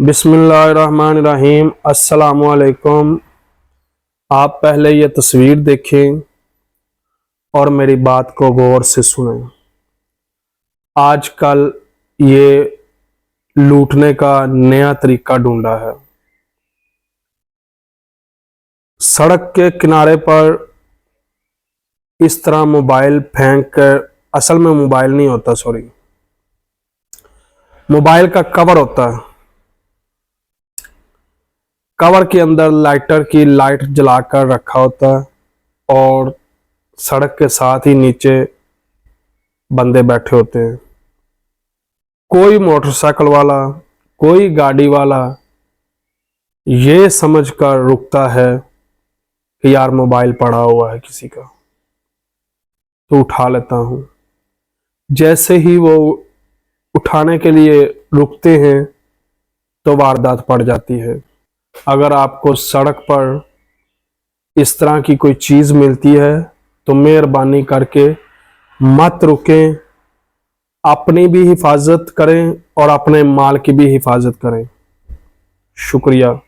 बिस्मिल्लाहिर्रहमानिर्रहीम। अस्सलामुअलैकुम। आप पहले ये तस्वीर देखें और मेरी बात को गौर से सुनें। आजकल ये लूटने का नया तरीका ढूंढा है। सड़क के किनारे पर इस तरह मोबाइल फेंक कर, असल में मोबाइल नहीं होता, सॉरी, मोबाइल का कवर होता है। कवर के अंदर लाइटर की लाइट जलाकर रखा होता है और सड़क के साथ ही नीचे बंदे बैठे होते हैं। कोई मोटरसाइकिल वाला, कोई गाड़ी वाला ये समझकर रुकता है कि यार मोबाइल पड़ा हुआ है किसी का, तो उठा लेता हूं। जैसे ही वो उठाने के लिए रुकते हैं तो वारदात पड़ जाती है। अगर आपको सड़क पर इस तरह की कोई चीज मिलती है तो मेहरबानी करके मत रुकें, अपनी भी हिफाजत करें और अपने माल की भी हिफाजत करें। शुक्रिया।